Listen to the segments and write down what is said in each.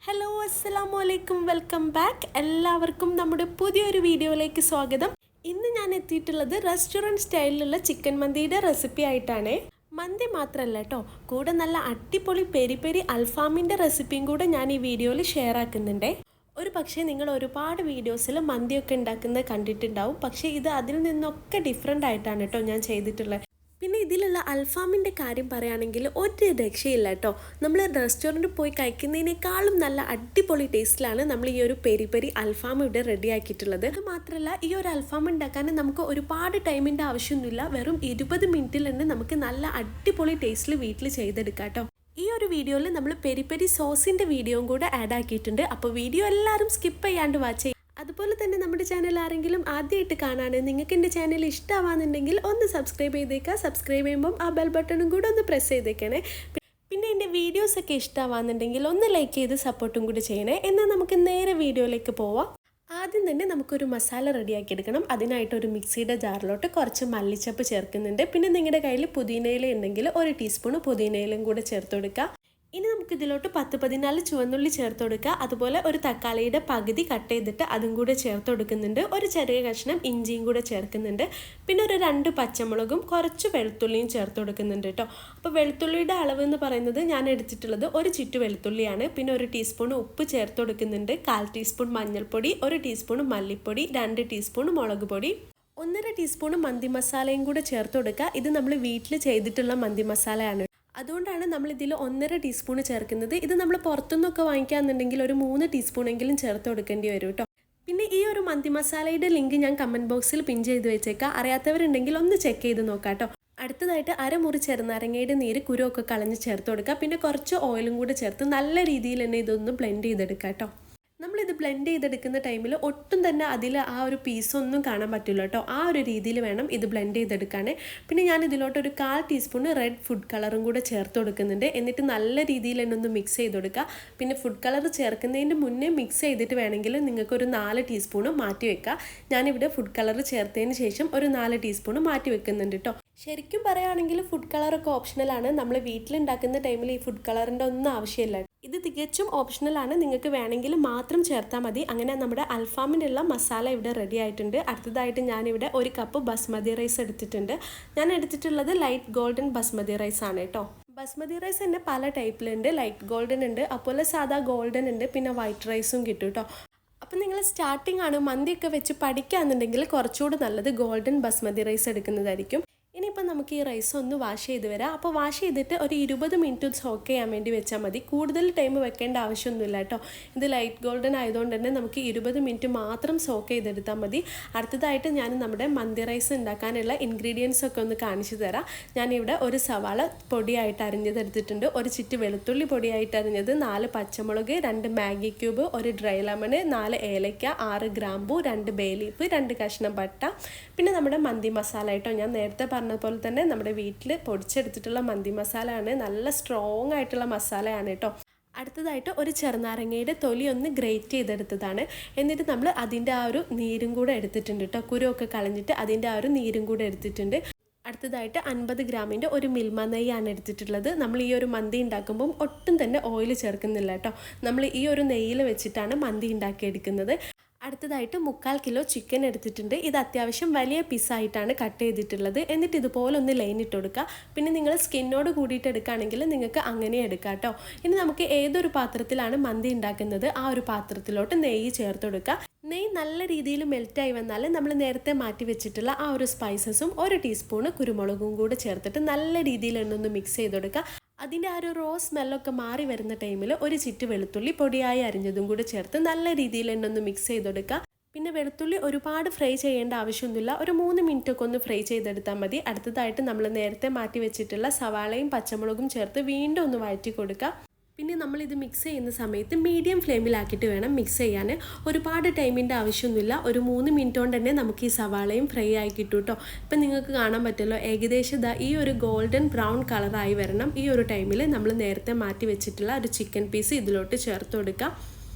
Hello അസ്സലാമലൈക്കും welcome back. എല്ലാവർക്കും നമ്മുടെ പുതിയൊരു വീഡിയോയിലേക്ക് സ്വാഗതം. ഇന്ന് ഞാൻ എത്തിയിട്ടുള്ളത് റെസ്റ്റോറൻറ്റ് സ്റ്റൈലിലുള്ള ചിക്കൻ മന്തിയുടെ റെസിപ്പി ആയിട്ടാണ്. മന്തി മാത്രമല്ല കേട്ടോ, കൂടെ നല്ല അടിപൊളി പെരി പെരി അൽഫാമിൻ്റെ റെസിപ്പിയും കൂടെ ഞാൻ ഈ വീഡിയോയിൽ ഷെയർ ആക്കുന്നുണ്ട്. ഒരു പക്ഷേ നിങ്ങൾ ഒരുപാട് വീഡിയോസിൽ മന്തിയൊക്കെ ഉണ്ടാക്കുന്നത് കണ്ടിട്ടുണ്ടാവും, പക്ഷേ ഇത് അതിൽ നിന്നൊക്കെ ഡിഫറെൻ്റ് ആയിട്ടാണ് കേട്ടോ ഞാൻ ചെയ്തിട്ടുള്ളത്. പിന്നെ ഇതിലുള്ള അൽഫാമിൻ്റെ കാര്യം പറയുകയാണെങ്കിൽ ഒരു രക്ഷയില്ല കേട്ടോ. നമ്മൾ റെസ്റ്റോറൻറ്റിൽ പോയി കഴിക്കുന്നതിനേക്കാളും നല്ല അടിപൊളി ടേസ്റ്റിലാണ് നമ്മൾ ഈ ഒരു പെരി പെരി അൽഫാം ഇവിടെ റെഡി ആക്കിയിട്ടുള്ളത്. അത് മാത്രമല്ല, ഈ ഒരു അൽഫാം ഉണ്ടാക്കാൻ നമുക്ക് ഒരുപാട് ടൈമിൻ്റെ ആവശ്യമൊന്നുമില്ല. വെറും 20 മിനിറ്റിൽ തന്നെ നമുക്ക് നല്ല അടിപൊളി ടേസ്റ്റിൽ വീട്ടിൽ ചെയ്തെടുക്കാം കേട്ടോ. ഈ ഒരു വീഡിയോയിൽ നമ്മൾ പെരി പെരി സോസിൻ്റെ വീഡിയോയും കൂടെ ആഡ് ആക്കിയിട്ടുണ്ട്. അപ്പോൾ വീഡിയോ എല്ലാവരും സ്കിപ്പ് ചെയ്യാണ്ട് വാച്ച് ചെയ്യും. അതുപോലെ തന്നെ നമ്മുടെ ചാനൽ ആരെങ്കിലും ആദ്യമായിട്ട് കാണാണ്, നിങ്ങൾക്ക് എൻ്റെ ചാനൽ ഇഷ്ടമാണെന്നുണ്ടെങ്കിൽ ഒന്ന് സബ്സ്ക്രൈബ് ചെയ്തേക്കുക. സബ്സ്ക്രൈബ് ചെയ്യുമ്പം ആ ബെൽ ബട്ടണും കൂടെ ഒന്ന് പ്രസ് ചെയ്തേക്കണേ. പിന്നെ എൻ്റെ വീഡിയോസൊക്കെ ഇഷ്ടമാണെന്നുണ്ടെങ്കിൽ ഒന്ന് ലൈക്ക് ചെയ്ത് സപ്പോർട്ടും കൂടി ചെയ്യണേ. എന്നാൽ നമുക്ക് നേരെ വീഡിയോയിലേക്ക് പോവാം. ആദ്യം തന്നെ നമുക്കൊരു മസാല റെഡിയാക്കി എടുക്കണം. അതിനായിട്ട് ഒരു മിക്സിയുടെ ജാറിലോട്ട് കുറച്ച് മല്ലിച്ചപ്പ് ചേർക്കുന്നുണ്ട്. പിന്നെ നിങ്ങളുടെ കയ്യിൽ പുതിനയില ഉണ്ടെങ്കിൽ 1 ടീസ്പൂൺ പുതിനയിലും കൂടെ ചേർത്ത് കൊടുക്കുക. ഇനി നമുക്ക് ഇതിലോട്ട് 10-14 ചുവന്നുള്ളി ചേർത്ത് കൊടുക്കുക. അതുപോലെ ഒരു തക്കാളിയുടെ പകുതി കട്ട് ചെയ്തിട്ട് അതും കൂടെ ചേർത്ത് കൊടുക്കുന്നുണ്ട്. ഒരു ചെറിയ കഷ്ണം ഇഞ്ചിയും കൂടെ ചേർക്കുന്നുണ്ട്. പിന്നെ ഒരു 2 പച്ചമുളകും കുറച്ച് വെളുത്തുള്ളിയും ചേർത്ത് കൊടുക്കുന്നുണ്ട് കേട്ടോ. അപ്പോൾ വെളുത്തുള്ളിയുടെ അളവ് എന്ന് പറയുന്നത് ഞാൻ എടുത്തിട്ടുള്ളത് 1 ചുറ്റു വെളുത്തുള്ളിയാണ്. പിന്നെ 1 ടീസ്പൂൺ ഉപ്പ് ചേർത്ത് കൊടുക്കുന്നുണ്ട്. 1/4 ടീസ്പൂൺ മഞ്ഞൾപ്പൊടി, 1 ടീസ്പൂൺ മല്ലിപ്പൊടി, 2 ടീസ്പൂൺ മുളക് പൊടി, 1.5 ടീസ്പൂൺ മന്തി മസാലയും കൂടെ ചേർത്ത് കൊടുക്കുക. ഇത് നമ്മൾ വീട്ടിൽ ചെയ്തിട്ടുള്ള മന്തി മസാലയാണ്. അതുകൊണ്ടാണ് നമ്മൾ ഇതിൽ 1.5 ടീസ്പൂൺ ചേർക്കുന്നത്. ഇത് നമ്മൾ പുറത്തുനിന്നൊക്കെ വാങ്ങിക്കുകയാണെന്നുണ്ടെങ്കിൽ ഒരു 3 ടീസ്പൂണെങ്കിലും ചേർത്ത് കൊടുക്കേണ്ടി വരും കേട്ടോ. പിന്നെ ഈ ഒരു മന്തി മസാലയുടെ ലിങ്ക് ഞാൻ കമൻറ്റ് ബോക്സിൽ പിൻ ചെയ്ത് വെച്ചേക്കാം. അറിയാത്തവരുണ്ടെങ്കിൽ ഒന്ന് ചെക്ക് ചെയ്ത് നോക്കാം കേട്ടോ. അടുത്തതായിട്ട് അരമുറി ചെറുനാരങ്ങയുടെ നീര് കുരുവൊക്കെ കളഞ്ഞ് ചേർത്ത് കൊടുക്കുക. പിന്നെ കുറച്ച് ഓയിലും കൂടെ ചേർത്ത് നല്ല രീതിയിൽ തന്നെ ഇതൊന്ന് ബ്ലെൻഡ് ചെയ്തെടുക്കാം കേട്ടോ. നമ്മളിത് ബ്ലെൻഡ് ചെയ്തെടുക്കുന്ന ടൈമിൽ ഒട്ടും തന്നെ അതിൽ ആ ഒരു പീസൊന്നും കാണാൻ പറ്റില്ല കേട്ടോ. ആ ഒരു രീതിയിൽ വേണം ഇത് ബ്ലെൻഡ് ചെയ്തെടുക്കാൻ. പിന്നെ ഞാൻ ഇതിലോട്ട് ഒരു 1/4 ടീസ്പൂൺ റെഡ് ഫുഡ് കളറും കൂടെ ചേർത്ത് കൊടുക്കുന്നുണ്ട്. എന്നിട്ട് നല്ല രീതിയിൽ തന്നെ ഒന്ന് മിക്സ് ചെയ്ത് കൊടുക്കുക. പിന്നെ ഫുഡ് കളർ ചേർക്കുന്നതിന് മുന്നേ മിക്സ് ചെയ്തിട്ട് വേണമെങ്കിൽ നിങ്ങൾക്കൊരു 4 ടീസ്പൂൺ മാറ്റി വെക്കുക. ഞാനിവിടെ ഫുഡ് കളർ ചേർത്തതിന് ശേഷം ഒരു 4 ടീസ്പൂൺ മാറ്റി വെക്കുന്നുണ്ട് കേട്ടോ. ശരിക്കും പറയുകയാണെങ്കിൽ ഫുഡ് കളറൊക്കെ ഓപ്ഷണലാണ്. നമ്മൾ വീട്ടിലുണ്ടാക്കുന്ന ടൈമിൽ ഈ ഫുഡ് കളറിൻ്റെ ഒന്നും ആവശ്യമില്ല. ഇത് തികച്ചും ഓപ്ഷണലാണ്. നിങ്ങൾക്ക് വേണമെങ്കിൽ മാത്രം ചേർത്താൽ മതി. അങ്ങനെ നമ്മുടെ അൽഫാമിനുള്ള മസാല ഇവിടെ റെഡി ആയിട്ടുണ്ട്. അടുത്തതായിട്ട് ഞാനിവിടെ 1 കപ്പ് ബസ്മതി റൈസ് എടുത്തിട്ടുണ്ട്. ഞാൻ എടുത്തിട്ടുള്ളത് ലൈറ്റ് ഗോൾഡൻ ബസ്മതി റൈസ് ആണ് കേട്ടോ. ബസ്മതി റൈസ് തന്നെ പല ടൈപ്പിലുണ്ട്. ലൈറ്റ് ഗോൾഡൻ ഉണ്ട്, അതുപോലെ സാധാ ഗോൾഡൻ ഉണ്ട്, പിന്നെ വൈറ്റ് റൈസും കിട്ടും കേട്ടോ. അപ്പം നിങ്ങൾ സ്റ്റാർട്ടിംഗ് ആണ് മന്തിയൊക്കെ വെച്ച് പഠിക്കുകയാണെന്നുണ്ടെങ്കിൽ കുറച്ചുകൂടി നല്ലത് ഗോൾഡൻ ബസ്മതി റൈസ് എടുക്കുന്നതായിരിക്കും. ഇനിയിപ്പോൾ നമുക്ക് ഈ റൈസ് ഒന്ന് വാഷ് ചെയ്ത് വരാം. അപ്പോൾ വാഷ് ചെയ്തിട്ട് ഒരു 20 മിനിറ്റ് സോക്ക് ചെയ്യാൻ വേണ്ടി വെച്ചാൽ മതി. കൂടുതൽ ടൈം വെക്കേണ്ട ആവശ്യമൊന്നുമില്ല കേട്ടോ. ഇത് ലൈറ്റ് ഗോൾഡൻ ആയതുകൊണ്ട് തന്നെ നമുക്ക് 20 മിനിറ്റ് മാത്രം സോക്ക് ചെയ്തെടുത്താൽ മതി. അടുത്തതായിട്ട് ഞാൻ നമ്മുടെ മന്തി റൈസ് ഉണ്ടാക്കാനുള്ള ഇൻഗ്രീഡിയൻസ് ഒക്കെ ഒന്ന് കാണിച്ചു തരാം. ഞാനിവിടെ ഒരു സവാള പൊടിയായിട്ട് അരിഞ്ഞതെടുത്തിട്ടുണ്ട്, 1 ചിറ്റ് വെളുത്തുള്ളി പൊടിയായിട്ട് അരിഞ്ഞത്, 4 പച്ചമുളക്, 2 മാഗി ക്യൂബ്, 1 ഡ്രൈ ലെമൺ, 4 ഏലക്ക, 6 ഗ്രാമ്പു, 2 ബേ ലീഫ്, 2 കഷ്ണം പട്ട, പിന്നെ നമ്മുടെ മന്തി മസാല കേട്ടോ. ഞാൻ നേരത്തെ പറഞ്ഞതുപോലെ തന്നെ നമ്മുടെ വീട്ടിൽ പൊടിച്ചെടുത്തിട്ടുള്ള മന്തി മസാല ആണ്. നല്ല സ്ട്രോങ് ആയിട്ടുള്ള മസാലയാണ് കേട്ടോ. അടുത്തതായിട്ട് ഒരു ചെറുനാരങ്ങയുടെ തൊലി ഒന്ന് ഗ്രേറ്റ് ചെയ്തെടുത്തതാണ്. എന്നിട്ട് നമ്മൾ അതിൻ്റെ ആ ഒരു നീരും കൂടെ എടുത്തിട്ടുണ്ട് കേട്ടോ. കുരുവൊക്കെ കളഞ്ഞിട്ട് അതിൻ്റെ ആ ഒരു നീരും കൂടെ എടുത്തിട്ടുണ്ട്. അടുത്തതായിട്ട് 50 ഗ്രാമിൻ്റെ ഒരു മിൽമ നെയ്യാണ് എടുത്തിട്ടുള്ളത്. നമ്മൾ ഈ ഒരു മന്തി ഉണ്ടാക്കുമ്പം ഒട്ടും തന്നെ ഓയിൽ ചേർക്കുന്നില്ല കേട്ടോ. നമ്മൾ ഈ ഒരു നെയ്യിൽ വെച്ചിട്ടാണ് മന്തി ഉണ്ടാക്കിയെടുക്കുന്നത്. അടുത്തതായിട്ട് 3/4 കിലോ ചിക്കൻ എടുത്തിട്ടുണ്ട്. ഇത് അത്യാവശ്യം വലിയ പീസായിട്ടാണ് കട്ട് ചെയ്തിട്ടുള്ളത്. എന്നിട്ട് ഇതുപോലെ ഒന്ന് ലൈൻ ഇട്ട് കൊടുക്കുക. പിന്നെ നിങ്ങൾ സ്കിന്നോട് കൂടിയിട്ട് എടുക്കുകയാണെങ്കിൽ നിങ്ങൾക്ക് അങ്ങനെ എടുക്കാം കേട്ടോ. ഇനി നമുക്ക് ഏതൊരു പാത്രത്തിലാണ് മന്തി ഉണ്ടാക്കുന്നത് ആ ഒരു പാത്രത്തിലോട്ട് നെയ്യ് ചേർത്ത് കൊടുക്കുക. നെയ്യ് നല്ല രീതിയിൽ മെൽറ്റായി വന്നാൽ നമ്മൾ നേരത്തെ മാറ്റി വെച്ചിട്ടുള്ള ആ ഒരു സ്പൈസസും 1 ടീസ്പൂൺ കുരുമുളകും കൂടെ ചേർത്തിട്ട് നല്ല രീതിയിൽ എണ്ണൊന്ന് മിക്സ് ചെയ്ത് കൊടുക്കുക. അതിൻ്റെ ആ ഒരു സ്മെല്ലൊക്കെ മാറി വരുന്ന ടൈമിൽ 1 ചിറ്റ് വെളുത്തുള്ളി പൊടിയായി അരിഞ്ഞതും കൂടി ചേർത്ത് നല്ല രീതിയിൽ എണ്ണൊന്ന് മിക്സ് ചെയ്ത് കൊടുക്കുക. പിന്നെ വെളുത്തുള്ളി ഒരുപാട് ഫ്രൈ ചെയ്യേണ്ട ആവശ്യമൊന്നുമില്ല, ഒരു 3 മിനിറ്റൊക്കെ ഒന്ന് ഫ്രൈ ചെയ്തെടുത്താൽ മതി. അടുത്തതായിട്ട് നമ്മൾ നേരത്തെ മാറ്റി വെച്ചിട്ടുള്ള സവാളയും പച്ചമുളകും ചേർത്ത് വീണ്ടും ഒന്ന് വഴറ്റി കൊടുക്കുക. പിന്നെ നമ്മളിത് മിക്സ് ചെയ്യുന്ന സമയത്ത് മീഡിയം ഫ്ലെയിമിലാക്കിയിട്ട് വേണം മിക്സ് ചെയ്യാൻ. ഒരുപാട് ടൈമിൻ്റെ ആവശ്യമൊന്നുമില്ല, ഒരു 3 മിനിറ്റ് കൊണ്ട് തന്നെ നമുക്ക് ഈ സവാളയും ഫ്രൈ ആയി കിട്ടും കേട്ടോ. ഇപ്പം നിങ്ങൾക്ക് കാണാൻ പറ്റുമല്ലോ, ഏകദേശം ഈ ഒരു ഗോൾഡൻ ബ്രൗൺ കളറായി വരണം. ഈ ഒരു ടൈമിൽ നമ്മൾ നേരത്തെ മാറ്റി വെച്ചിട്ടുള്ള ഒരു ചിക്കൻ പീസ് ഇതിലോട്ട് ചേർത്ത് കൊടുക്കാം.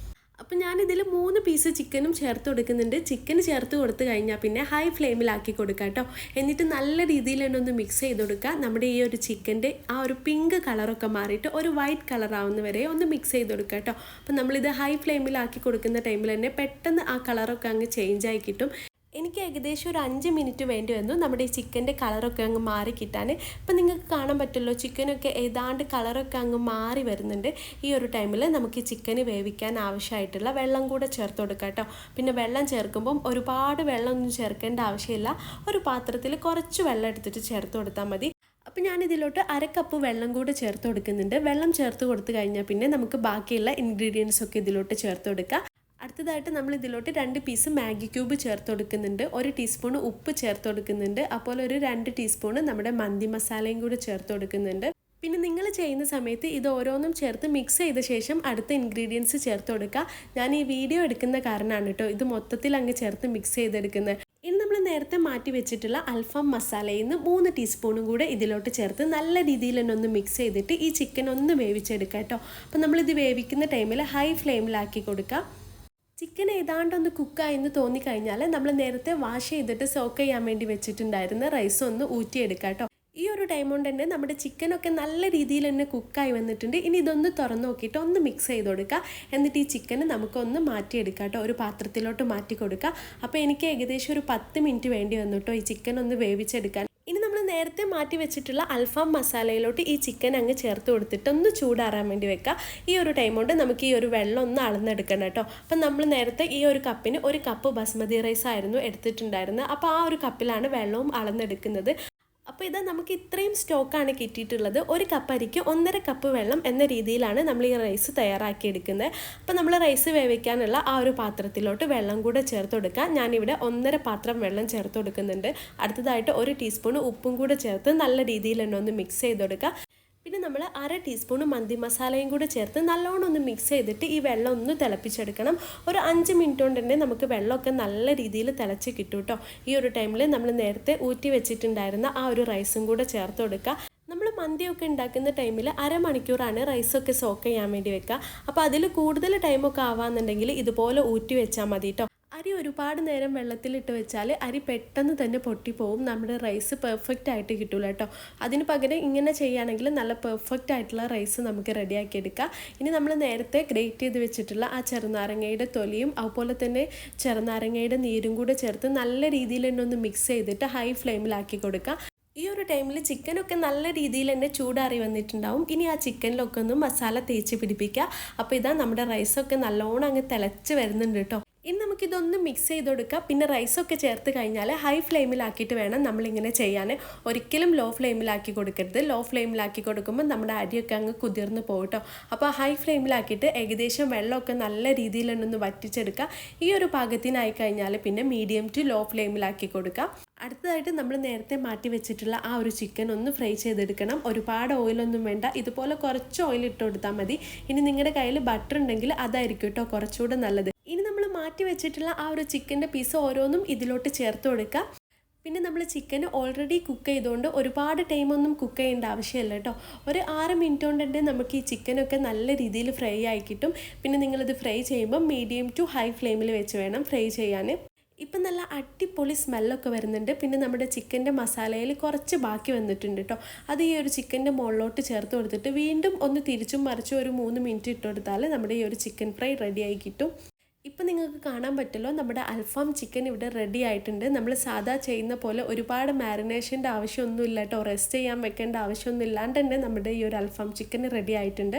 അപ്പോൾ ഞാനിതിൽ 3 പീസ് ചിക്കനും ചേർത്ത് കൊടുക്കുന്നുണ്ട്. ചിക്കൻ ചേർത്ത് കൊടുത്തു കഴിഞ്ഞാൽ പിന്നെ ഹൈ ഫ്ലെയിമിലാക്കി കൊടുക്കുക കേട്ടോ. എന്നിട്ട് നല്ല രീതിയിൽ തന്നെ ഒന്ന് മിക്സ് ചെയ്ത് കൊടുക്കുക. നമ്മുടെ ഈ ഒരു ചിക്കൻ്റെ ആ ഒരു പിങ്ക് കളറൊക്കെ മാറിയിട്ട് ഒരു വൈറ്റ് കളർ ആവുന്ന വരെ ഒന്ന് മിക്സ് ചെയ്ത് കൊടുക്കുക കേട്ടോ. അപ്പോൾ നമ്മളിത് ഹൈ ഫ്ലെയിമിലാക്കി കൊടുക്കുന്ന ടൈമിൽ തന്നെ പെട്ടെന്ന് ആ കളറൊക്കെ അങ്ങ് ചേഞ്ച് ആയി കിട്ടും. എനിക്ക് ഏകദേശം ഒരു 5 മിനിറ്റ് വേണ്ടി വന്നു നമ്മുടെ ഈ ചിക്കൻ്റെ കളറൊക്കെ അങ്ങ് മാറി കിട്ടാൻ. ഇപ്പം നിങ്ങൾക്ക് കാണാൻ പറ്റുമല്ലോ, ചിക്കനൊക്കെ ഏതാണ്ട് കളറൊക്കെ അങ്ങ് മാറി വരുന്നുണ്ട്. ഈ ഒരു ടൈമിൽ നമുക്ക് ഈ ചിക്കന് വേവിക്കാൻ ആവശ്യമായിട്ടുള്ള വെള്ളം കൂടെ ചേർത്ത് കൊടുക്കാം കേട്ടോ. പിന്നെ വെള്ളം ചേർക്കുമ്പം ഒരുപാട് വെള്ളമൊന്നും ചേർക്കേണ്ട ആവശ്യമില്ല. ഒരു പാത്രത്തിൽ കുറച്ച് വെള്ളം എടുത്തിട്ട് ചേർത്ത് കൊടുത്താൽ മതി. അപ്പോൾ ഞാനിതിലോട്ട് 1/2 കപ്പ് വെള്ളം കൂടെ ചേർത്ത് കൊടുക്കുന്നുണ്ട്. വെള്ളം ചേർത്ത് കൊടുത്തു കഴിഞ്ഞാൽ പിന്നെ നമുക്ക് ബാക്കിയുള്ള ഇൻഗ്രീഡിയൻസ് ഒക്കെ ഇതിലോട്ട് ചേർത്ത് കൊടുക്കാം. അടുത്തതായിട്ട് നമ്മൾ ഇതിലോട്ട് 2 പീസ് മാഗി ക്യൂബ് ചേർത്ത് കൊടുക്കുന്നുണ്ട്. 1 ടീസ്പൂൺ ഉപ്പ് ചേർത്ത് കൊടുക്കുന്നുണ്ട്. അപ്പോൾ ഒരു 2 ടീസ്പൂൺ നമ്മുടെ മന്തി മസാലയും കൂടെ ചേർത്ത് കൊടുക്കുന്നുണ്ട്. പിന്നെ നിങ്ങൾ ചെയ്യുന്ന സമയത്ത് ഇത് ഓരോന്നും ചേർത്ത് മിക്സ് ചെയ്ത ശേഷം അടുത്ത ഇൻഗ്രീഡിയൻസ് ചേർത്ത് കൊടുക്കുക. ഞാൻ ഈ വീഡിയോ എടുക്കുന്ന കാരണമാണ് കേട്ടോ ഇത് മൊത്തത്തിൽ അങ്ങ് ചേർത്ത് മിക്സ് ചെയ്തെടുക്കുന്നത്. ഇനി നമ്മൾ നേരത്തെ മാറ്റി വെച്ചിട്ടുള്ള അൽഫാം മസാലയിൽ നിന്ന് 3 ടീസ്പൂണും കൂടെ ഇതിലോട്ട് ചേർത്ത് നല്ല രീതിയിൽ തന്നെ ഒന്ന് മിക്സ് ചെയ്തിട്ട് ഈ ചിക്കൻ ഒന്ന് വേവിച്ചെടുക്കുക കേട്ടോ. അപ്പോൾ നമ്മളിത് വേവിക്കുന്ന ടൈമിൽ ഹൈ ഫ്ലെയിമിലാക്കി കൊടുക്കുക. ചിക്കൻ ഏതാണ്ടൊന്ന് കുക്കായെന്ന് തോന്നിക്കഴിഞ്ഞാൽ നമ്മൾ നേരത്തെ വാഷ് ചെയ്തിട്ട് സോക്ക് ചെയ്യാൻ വേണ്ടി വെച്ചിട്ടുണ്ടായിരുന്ന റൈസ് ഒന്ന് ഊറ്റിയെടുക്കുക കേട്ടോ. ഈ ഒരു ടൈം കൊണ്ട് തന്നെ നമ്മുടെ ചിക്കനൊക്കെ നല്ല രീതിയിൽ തന്നെ കുക്കായി വന്നിട്ടുണ്ട്. ഇനി ഇതൊന്ന് തുറന്ന് നോക്കിയിട്ട് ഒന്ന് മിക്സ് ചെയ്ത് കൊടുക്കുക. എന്നിട്ട് ഈ ചിക്കന് നമുക്കൊന്ന് മാറ്റിയെടുക്കാം കേട്ടോ, ഒരു പാത്രത്തിലോട്ട് മാറ്റി കൊടുക്കുക. അപ്പോൾ എനിക്ക് ഏകദേശം ഒരു 10 മിനിറ്റ് വേണ്ടി വന്നു കേട്ടോ ഈ ചിക്കൻ ഒന്ന് വേവിച്ചെടുക്കാൻ. ഇനി നമ്മൾ നേരത്തെ മാറ്റി വെച്ചിട്ടുള്ള അൽഫാം മസാലയിലോട്ട് ഈ ചിക്കൻ അങ്ങ് ചേർത്ത് കൊടുത്തിട്ട് ഒന്ന് ചൂടാറാൻ വേണ്ടി വെക്കുക. ഈ ഒരു ടൈം കൊണ്ട് നമുക്ക് ഈ ഒരു വെള്ളം ഒന്ന് അളന്നെടുക്കണം കേട്ടോ. അപ്പം നമ്മൾ നേരത്തെ ഈ ഒരു കപ്പിന് 1 കപ്പ് ബസ്മതി റൈസ് ആയിരുന്നു എടുത്തിട്ടുണ്ടായിരുന്നത്. അപ്പോൾ ആ ഒരു കപ്പിലാണ് വെള്ളവും അളന്നെടുക്കുന്നത്. അപ്പോൾ ഇത് നമുക്ക് ഇത്രയും സ്റ്റോക്കാണ് കിട്ടിയിട്ടുള്ളത്. 1 കപ്പ് അരിക്ക് 1.5 കപ്പ് വെള്ളം എന്ന രീതിയിലാണ് നമ്മൾ ഈ റൈസ് തയ്യാറാക്കിയെടുക്കുന്നത്. അപ്പോൾ നമ്മൾ റൈസ് വേവിക്കാനുള്ള ആ ഒരു പാത്രത്തിലോട്ട് വെള്ളം കൂടെ ചേർത്ത് കൊടുക്കുക. ഞാനിവിടെ 1.5 പാത്രം വെള്ളം ചേർത്ത് കൊടുക്കുന്നുണ്ട്. അടുത്തതായിട്ട് 1 ടീസ്പൂൺ ഉപ്പും കൂടെ ചേർത്ത് നല്ല രീതിയിൽ തന്നെ ഒന്ന് മിക്സ് ചെയ്ത് കൊടുക്കുക. പിന്നെ നമ്മൾ 1/2 ടീസ്പൂൺ മന്തി മസാലയും കൂടെ ചേർത്ത് നല്ലോണം ഒന്ന് മിക്സ് ചെയ്തിട്ട് ഈ വെള്ളം ഒന്ന് തിളപ്പിച്ചെടുക്കണം. ഒരു 5 മിനിറ്റ് കൊണ്ട് തന്നെ നമുക്ക് വെള്ളമൊക്കെ നല്ല രീതിയിൽ തിളച്ച് കിട്ടും കേട്ടോ. ഈ ഒരു ടൈമിൽ നമ്മൾ നേരത്തെ ഊറ്റി വെച്ചിട്ടുണ്ടായിരുന്ന ആ ഒരു റൈസും കൂടെ ചേർത്ത് കൊടുക്കുക. നമ്മൾ മന്തിയൊക്കെ ഉണ്ടാക്കുന്ന ടൈമിൽ 1/2 മണിക്കൂറാണ് റൈസൊക്കെ സോക്ക് ചെയ്യാൻ വേണ്ടി വെക്കുക. അപ്പോൾ അതിൽ കൂടുതൽ ടൈമൊക്കെ ആവാന്നുണ്ടെങ്കിൽ ഇതുപോലെ ഊറ്റി വെച്ചാൽ മതി കേട്ടോ. അരി ഒരുപാട് നേരം വെള്ളത്തിലിട്ട് വെച്ചാൽ അരി പെട്ടെന്ന് തന്നെ പൊട്ടിപ്പോവും. നമ്മുടെ റൈസ് പെർഫെക്റ്റ് ആയിട്ട് കിട്ടില്ല കേട്ടോ. അതിന് പകരം ഇങ്ങനെ ചെയ്യുകയാണെങ്കിൽ നല്ല പെർഫെക്റ്റ് ആയിട്ടുള്ള റൈസ് നമുക്ക് റെഡിയാക്കി എടുക്കാം. ഇനി നമ്മൾ നേരത്തെ ഗ്രേറ്റ് ചെയ്ത് വെച്ചിട്ടുള്ള ആ ചെറുനാരങ്ങയുടെ തൊലിയും അതുപോലെ തന്നെ ചെറുനാരങ്ങയുടെ നീരും കൂടെ ചേർത്ത് നല്ല രീതിയിൽ തന്നെ ഒന്ന് മിക്സ് ചെയ്തിട്ട് ഹൈ ഫ്ലെയിമിലാക്കി കൊടുക്കുക. ഈ ഒരു ടൈമിൽ ചിക്കനൊക്കെ നല്ല രീതിയിൽ തന്നെ ചൂടാറി വന്നിട്ടുണ്ടാവും. ഇനി ആ ചിക്കനിലൊക്കെ ഒന്ന് മസാല തേച്ച് പിടിപ്പിക്കുക. അപ്പോൾ ഇതാ നമ്മുടെ റൈസൊക്കെ നല്ലോണം അങ്ങ് തിളച്ച് വരുന്നുണ്ട് കേട്ടോ. ഇനി നമുക്കിതൊന്ന് മിക്സ് ചെയ്ത് കൊടുക്കുക. പിന്നെ റൈസൊക്കെ ചേർത്ത് കഴിഞ്ഞാൽ ഹൈ ഫ്ലെയിമിലാക്കിയിട്ട് വേണം നമ്മളിങ്ങനെ ചെയ്യാൻ. ഒരിക്കലും ലോ ഫ്ലെയിമിലാക്കി കൊടുക്കരുത്. ലോ ഫ്ലെയിമിലാക്കി കൊടുക്കുമ്പോൾ നമ്മുടെ അരിയൊക്കെ അങ്ങ് കുതിർന്ന് പോകും കേട്ടോ. അപ്പോൾ ഹൈ ഫ്ലെയിമിലാക്കിയിട്ട് ഏകദേശം വെള്ളമൊക്കെ നല്ല രീതിയിൽ ഒന്ന് വറ്റിച്ചെടുക്കുക. ഈ ഒരു പാകത്തിനായി കഴിഞ്ഞാൽ പിന്നെ മീഡിയം ടു ലോ ഫ്ലെയിമിലാക്കി കൊടുക്കുക. അടുത്തതായിട്ട് നമ്മൾ നേരത്തെ മാറ്റി വെച്ചിട്ടുള്ള ആ ഒരു ചിക്കൻ ഒന്ന് ഫ്രൈ ചെയ്തെടുക്കണം. ഒരുപാട് ഓയിലൊന്നും വേണ്ട, ഇതുപോലെ കുറച്ച് ഓയിൽ ഇട്ട് കൊടുത്താൽ മതി. ഇനി നിങ്ങളുടെ കയ്യിൽ ബട്ടർ ഉണ്ടെങ്കിൽ അതായിരിക്കും കേട്ടോ കുറച്ചുകൂടെ നല്ലത്. ഇനി നമ്മൾ മാറ്റി വെച്ചിട്ടുള്ള ആ ഒരു ചിക്കൻ്റെ പീസ് ഓരോന്നും ഇതിലോട്ട് ചേർത്ത് കൊടുക്കുക. പിന്നെ നമ്മൾ ചിക്കൻ ഓൾറെഡി കുക്ക് ചെയ്തുകൊണ്ട് ഒരുപാട് ടൈമൊന്നും കുക്ക് ചെയ്യേണ്ട ആവശ്യമില്ല കേട്ടോ. ഒരു 6 മിനിറ്റ് കൊണ്ട് തന്നെ നമുക്ക് ഈ ചിക്കനൊക്കെ നല്ല രീതിയിൽ ഫ്രൈ ആയി കിട്ടും. പിന്നെ നിങ്ങളിത് ഫ്രൈ ചെയ്യുമ്പോൾ മീഡിയം ടു ഹൈ ഫ്ലെയിമിൽ വെച്ച് വേണം ഫ്രൈ ചെയ്യാൻ. ഇപ്പം നല്ല അടിപൊളി സ്മെല്ലൊക്കെ വരുന്നുണ്ട്. പിന്നെ നമ്മുടെ ചിക്കൻ്റെ മസാലയിൽ കുറച്ച് ബാക്കി വന്നിട്ടുണ്ട് കേട്ടോ. അത് ഈ ഒരു ചിക്കൻ്റെ മുകളിലോട്ട് ചേർത്ത് കൊടുത്തിട്ട് വീണ്ടും ഒന്ന് തിരിച്ചും മറിച്ചും ഒരു 3 മിനിറ്റ് ഇട്ട് കൊടുത്താൽ നമ്മുടെ ഈ ഒരു ചിക്കൻ ഫ്രൈ റെഡിയായി കിട്ടും. ഇപ്പം നിങ്ങൾക്ക് കാണാൻ പറ്റുമല്ലോ നമ്മുടെ അൽഫാം ചിക്കൻ ഇവിടെ റെഡി ആയിട്ടുണ്ട്. നമ്മൾ സാധാ ചെയ്യുന്ന പോലെ ഒരുപാട് മാരിനേഷൻ്റെ ആവശ്യമൊന്നുമില്ല കേട്ടോ. റെസ്റ്റ് ചെയ്യാൻ വെക്കേണ്ട ആവശ്യമൊന്നും ഇല്ലാണ്ട് തന്നെ നമ്മുടെ ഈ ഒരു അൽഫാം ചിക്കൻ റെഡി ആയിട്ടുണ്ട്.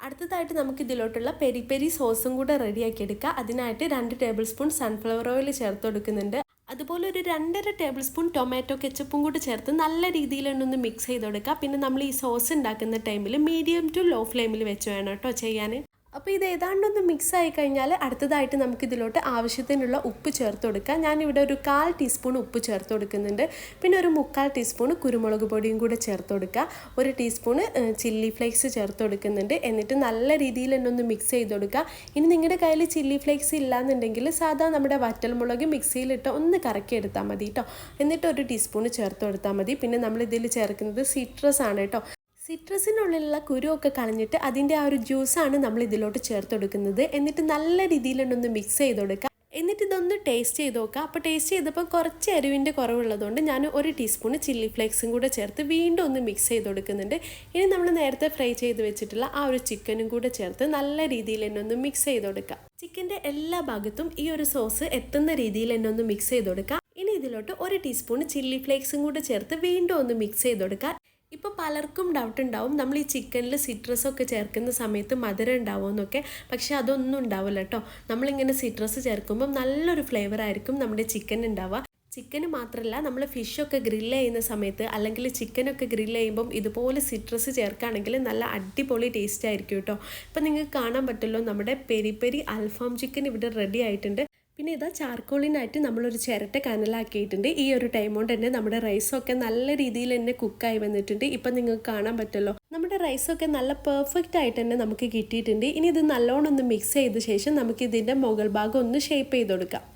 അടുത്തതായിട്ട് നമുക്ക് ഇതിലോട്ടുള്ള പെരി പെരി സോസും കൂടെ റെഡിയാക്കി എടുക്കുക. അതിനായിട്ട് 2 ടേബിൾ സ്പൂൺ സൺഫ്ലവർ ഓയിൽ ചേർത്ത് കൊടുക്കുന്നുണ്ട്. അതുപോലെ ഒരു 2.5 ടേബിൾ സ്പൂൺ ടൊമാറ്റോ കെച്ചപ്പും കൂടി ചേർത്ത് നല്ല രീതിയിൽ ഒന്ന് മിക്സ് ചെയ്ത് കൊടുക്കുക. പിന്നെ നമ്മൾ ഈ സോസ് ഉണ്ടാക്കുന്ന ടൈമിൽ മീഡിയം ടു ലോ ഫ്ലെയിമിൽ വെച്ച് വേണം കേട്ടോ ചെയ്യാൻ. അപ്പോൾ ഇത് ഏതാണ്ടൊന്ന് മിക്സ് ആയി കഴിഞ്ഞാൽ അടുത്തതായിട്ട് നമുക്കിതിലോട്ട് ആവശ്യത്തിനുള്ള ഉപ്പ് ചേർത്ത് കൊടുക്കാം. ഞാനിവിടെ ഒരു 1/4 ടീസ്പൂൺ ഉപ്പ് ചേർത്ത് കൊടുക്കുന്നുണ്ട്. പിന്നെ ഒരു 3/4 ടീസ്പൂൺ കുരുമുളക് പൊടിയും കൂടെ ചേർത്ത് കൊടുക്കുക. 1 ടീസ്പൂൺ ചില്ലി ഫ്ലേക്സ് ചേർത്ത് കൊടുക്കുന്നുണ്ട്. എന്നിട്ട് നല്ല രീതിയിൽ തന്നെ ഒന്ന് മിക്സ് ചെയ്ത് കൊടുക്കുക. ഇനി നിങ്ങളുടെ കയ്യിൽ ചില്ലി ഫ്ലേക്സ് ഇല്ലാന്നുണ്ടെങ്കിൽ സാധാ നമ്മുടെ വറ്റൽമുളക് മിക്സിയിലിട്ട് ഒന്ന് കറക്കി എടുത്താൽ മതി കേട്ടോ. എന്നിട്ട് 1 ടീസ്പൂൺ ചേർത്ത് കൊടുത്താൽ മതി. പിന്നെ നമ്മൾ ഇതിൽ ചേർക്കുന്നത് സിട്രസ് ആണ് കേട്ടോ. സിട്രസിനുള്ളിലുള്ള കുരുവൊക്കെ കളഞ്ഞിട്ട് അതിൻ്റെ ആ ഒരു ജ്യൂസാണ് നമ്മൾ ഇതിലോട്ട് ചേർത്ത് കൊടുക്കുന്നത്. എന്നിട്ട് നല്ല രീതിയിലൊന്ന് മിക്സ് ചെയ്ത് കൊടുക്കുക. എന്നിട്ട് ഇതൊന്ന് ടേസ്റ്റ് ചെയ്ത് നോക്കുക. അപ്പോൾ ടേസ്റ്റ് ചെയ്തപ്പോൾ കുറച്ച് എരിവിൻ്റെ കുറവുള്ളതുകൊണ്ട് ഞാൻ 1 ടീസ്പൂൺ ചില്ലി ഫ്ലേക്സും കൂടെ ചേർത്ത് വീണ്ടും ഒന്ന് മിക്സ് ചെയ്ത് കൊടുക്കുന്നുണ്ട്. ഇനി നമ്മൾ നേരത്തെ ഫ്രൈ ചെയ്ത് വെച്ചിട്ടുള്ള ആ ഒരു ചിക്കനും കൂടെ ചേർത്ത് നല്ല രീതിയിൽ തന്നെ ഒന്ന് മിക്സ് ചെയ്ത് കൊടുക്കുക. ചിക്കൻ്റെ എല്ലാ ഭാഗത്തും ഈ ഒരു സോസ് എത്തുന്ന രീതിയിൽ തന്നെ ഒന്ന് മിക്സ് ചെയ്ത് കൊടുക്കുക. ഇനി ഇതിലോട്ട് 1 ടീസ്പൂൺ ചില്ലി ഫ്ലേക്സും കൂടെ ചേർത്ത് വീണ്ടും ഒന്ന് മിക്സ് ചെയ്ത് കൊടുക്കുക. ഇപ്പോൾ പലർക്കും ഡൗട്ട് ഉണ്ടാവും, നമ്മൾ ഈ ചിക്കനിൽ സിട്രസൊക്കെ ചേർക്കുന്ന സമയത്ത് മധുരം ഉണ്ടാവുമെന്നൊക്കെ. പക്ഷേ അതൊന്നും ഉണ്ടാവില്ല കേട്ടോ. നമ്മളിങ്ങനെ സിട്രസ് ചേർക്കുമ്പം നല്ലൊരു ഫ്ലേവർ ആയിരിക്കും നമ്മുടെ ചിക്കൻ ഉണ്ടാവുക. ചിക്കന് മാത്രമല്ല, നമ്മൾ ഫിഷൊക്കെ ഗ്രില്ല് ചെയ്യുന്ന സമയത്ത് അല്ലെങ്കിൽ ചിക്കനൊക്കെ ഗ്രില്ല് ചെയ്യുമ്പം ഇതുപോലെ സിട്രസ് ചേർക്കുകയാണെങ്കിൽ നല്ല അടിപൊളി ടേസ്റ്റ് ആയിരിക്കും കേട്ടോ. ഇപ്പം നിങ്ങൾക്ക് കാണാൻ പറ്റുമല്ലോ, നമ്മുടെ പെരി പെരി അൽഫാം ചിക്കൻ ഇവിടെ റെഡി ആയിട്ടുണ്ട്. പിന്നെ ഇതാ ചാർക്കോളിനായിട്ട് നമ്മളൊരു ചിരട്ട കനലാക്കിയിട്ടുണ്ട്. ഈ ഒരു ടൈം കൊണ്ട് തന്നെ നമ്മുടെ റൈസൊക്കെ നല്ല രീതിയിൽ തന്നെ കുക്കായി വന്നിട്ടുണ്ട്. ഇപ്പം നിങ്ങൾക്ക് കാണാൻ പറ്റുമല്ലോ, നമ്മുടെ റൈസൊക്കെ നല്ല പെർഫെക്റ്റ് ആയിട്ട് തന്നെ നമുക്ക് കിട്ടിയിട്ടുണ്ട്. ഇനി ഇത് നല്ലോണം ഒന്ന് മിക്സ് ചെയ്ത ശേഷം നമുക്ക് ഇതിൻ്റെ മുകൾ ഭാഗം ഒന്ന് ഷേപ്പ് ചെയ്ത് കൊടുക്കാം.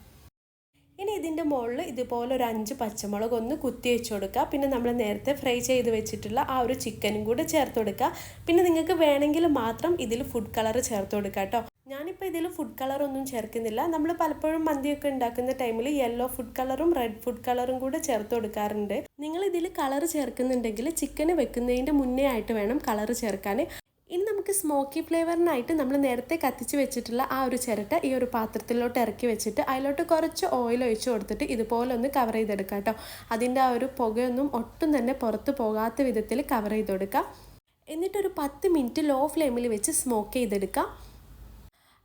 ഇനി ഇതിൻ്റെ മുകളിൽ ഇതുപോലെ ഒരു 5 പച്ചമുളക് ഒന്ന് കുത്തി വെച്ച് കൊടുക്കുക. പിന്നെ നമ്മൾ നേരത്തെ ഫ്രൈ ചെയ്ത് വെച്ചിട്ടുള്ള ആ ഒരു ചിക്കനും കൂടെ ചേർത്ത് കൊടുക്കുക. പിന്നെ നിങ്ങൾക്ക് വേണമെങ്കിൽ മാത്രം ഇതിൽ ഫുഡ് കളർ ചേർത്ത് കൊടുക്കുക കേട്ടോ. ഞാനിപ്പോൾ ഇതിൽ ഫുഡ് കളറൊന്നും ചേർക്കുന്നില്ല. നമ്മൾ പലപ്പോഴും മന്തിയൊക്കെ ഉണ്ടാക്കുന്ന ടൈമിൽ യെല്ലോ ഫുഡ് കളറും റെഡ് ഫുഡ് കളറും കൂടെ ചേർത്ത് കൊടുക്കാറുണ്ട്. നിങ്ങൾ ഇതിൽ കളർ ചേർക്കുന്നുണ്ടെങ്കിൽ ചിക്കന് വെക്കുന്നതിൻ്റെ മുന്നേ ആയിട്ട് വേണം കളർ ചേർക്കാൻ. ഇനി നമുക്ക് സ്മോക്കി ഫ്ലേവറിനായിട്ട് നമ്മൾ നേരത്തെ കത്തിച്ച് വെച്ചിട്ടുള്ള ആ ഒരു ചിരട്ട ഈ ഒരു പാത്രത്തിലോട്ട് ഇറക്കി വെച്ചിട്ട് അതിലോട്ട് കുറച്ച് ഓയിൽ ഒഴിച്ച് കൊടുത്തിട്ട് ഇതുപോലെ ഒന്ന് കവർ ചെയ്തെടുക്കാം കേട്ടോ. അതിൻ്റെ ആ ഒരു പുകയൊന്നും ഒട്ടും തന്നെ പുറത്ത് പോകാത്ത വിധത്തിൽ കവർ ചെയ്ത് കൊടുക്കാം. എന്നിട്ടൊരു 10 മിനിറ്റ് ലോ ഫ്ലെയിമിൽ വെച്ച് സ്മോക്ക് ചെയ്തെടുക്കാം.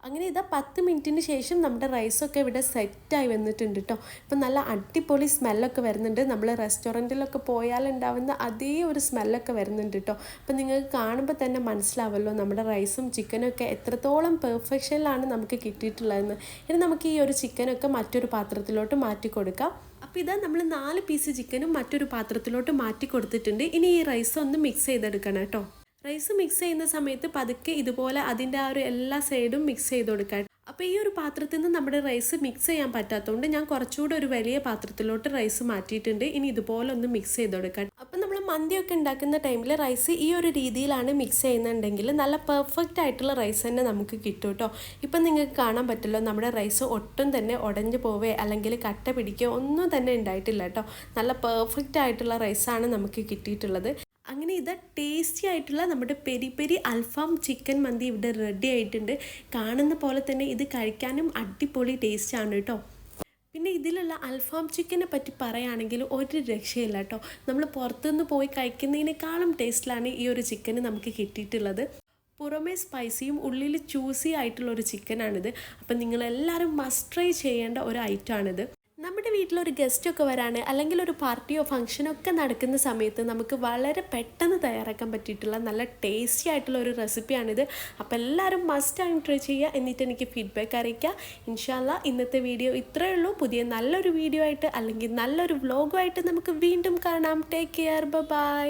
അങ്ങനെ ഇതാ 10 മിനിറ്റിന് ശേഷം നമ്മുടെ റൈസൊക്കെ ഇവിടെ സെറ്റായി വന്നിട്ടുണ്ട് കേട്ടോ. ഇപ്പം നല്ല അടിപൊളി സ്മെല്ലൊക്കെ വരുന്നുണ്ട്. നമ്മൾ റെസ്റ്റോറൻറ്റിലൊക്കെ പോയാലുണ്ടാവുന്ന അതേ ഒരു സ്മെല്ലൊക്കെ വരുന്നുണ്ട് കേട്ടോ. അപ്പം നിങ്ങൾക്ക് കാണുമ്പോൾ തന്നെ മനസ്സിലാവല്ലോ നമ്മുടെ റൈസും ചിക്കനൊക്കെ എത്രത്തോളം പെർഫെക്ഷനിലാണ് നമുക്ക് കിട്ടിയിട്ടുള്ളതെന്ന്. ഇനി നമുക്ക് ഈ ഒരു ചിക്കനൊക്കെ മറ്റൊരു പാത്രത്തിലോട്ട് മാറ്റി കൊടുക്കാം. അപ്പോൾ ഇതാ നമ്മൾ 4 പീസ് ചിക്കനും മറ്റൊരു പാത്രത്തിലോട്ട് മാറ്റി കൊടുത്തിട്ടുണ്ട്. ഇനി ഈ റൈസ് ഒന്ന് മിക്സ് ചെയ്തെടുക്കണം കേട്ടോ. റൈസ് മിക്സ് ചെയ്യുന്ന സമയത്ത് പതുക്കെ ഇതുപോലെ അതിൻ്റെ ആ ഒരു എല്ലാ സൈഡും മിക്സ് ചെയ്ത് കൊടുക്കാം. അപ്പോൾ ഈ ഒരു പാത്രത്തിൽ നിന്ന് നമ്മുടെ റൈസ് മിക്സ് ചെയ്യാൻ പറ്റാത്തതുകൊണ്ട് ഞാൻ കുറച്ചുകൂടെ ഒരു വലിയ പാത്രത്തിലോട്ട് റൈസ് മാറ്റിയിട്ടുണ്ട്. ഇനി ഇതുപോലെ ഒന്ന് മിക്സ് ചെയ്ത് കൊടുക്കാം. അപ്പം നമ്മൾ മന്തിയൊക്കെ ഉണ്ടാക്കുന്ന ടൈമിൽ റൈസ് ഈ ഒരു രീതിയിലാണ് മിക്സ് ചെയ്യുന്നുണ്ടെങ്കിൽ നല്ല പെർഫെക്റ്റ് ആയിട്ടുള്ള റൈസ് തന്നെ നമുക്ക് കിട്ടും കേട്ടോ. ഇപ്പം നിങ്ങൾക്ക് കാണാൻ പറ്റുമല്ലോ, നമ്മുടെ റൈസ് ഒട്ടും തന്നെ ഉടഞ്ഞു പോവേ അല്ലെങ്കിൽ കട്ട പിടിക്കുകയോ ഒന്നും തന്നെ ഉണ്ടായിട്ടില്ല കേട്ടോ. നല്ല പെർഫെക്റ്റ് ആയിട്ടുള്ള റൈസാണ് നമുക്ക് കിട്ടിയിട്ടുള്ളത്. അങ്ങനെ ഇത് ടേസ്റ്റി ആയിട്ടുള്ള നമ്മുടെ പെരി പെരി അൽഫാം ചിക്കൻ മന്തി ഇവിടെ റെഡി ആയിട്ടുണ്ട്. കാണുന്ന പോലെ തന്നെ ഇത് കഴിക്കാനും അടിപൊളി ടേസ്റ്റാണ് കേട്ടോ. പിന്നെ ഇതിലുള്ള അൽഫാം ചിക്കനെ പറ്റി പറയുകയാണെങ്കിൽ ഒരു രക്ഷയില്ല കേട്ടോ. നമ്മൾ പുറത്തുനിന്ന് പോയി കഴിക്കുന്നതിനേക്കാളും ടേസ്റ്റിലാണ് ഈ ഒരു ചിക്കന് നമുക്ക് കിട്ടിയിട്ടുള്ളത്. പുറമേ സ്പൈസിയും ഉള്ളിൽ ജ്യൂസി ആയിട്ടുള്ളൊരു ചിക്കനാണിത്. അപ്പം നിങ്ങളെല്ലാവരും മസ്റ്റ് ട്രൈ ചെയ്യേണ്ട ഒരു ഐറ്റമാണിത്. നമ്മുടെ വീട്ടിലൊരു ഗസ്റ്റൊക്കെ വരാണ് അല്ലെങ്കിൽ ഒരു പാർട്ടിയോ ഫംഗ്ഷനോ ഒക്കെ നടക്കുന്ന സമയത്ത് നമുക്ക് വളരെ പെട്ടെന്ന് തയ്യാറാക്കാൻ പറ്റിയിട്ടുള്ള നല്ല ടേസ്റ്റി ആയിട്ടുള്ള ഒരു റെസിപ്പിയാണിത്. അപ്പോൾ എല്ലാവരും മസ്റ്റ് ആയിട്ട് ട്രൈ ചെയ്യുക. എന്നിട്ട് എനിക്ക് ഫീഡ്ബാക്ക് അറിയിക്കുക. ഇൻഷാ അല്ലാഹ് ഇന്നത്തെ വീഡിയോ ഇത്രയേ ഉള്ളൂ. പുതിയ നല്ലൊരു വീഡിയോ ആയിട്ട് അല്ലെങ്കിൽ നല്ലൊരു വ്ലോഗുമായിട്ട് നമുക്ക് വീണ്ടും കാണാം. Take care, by.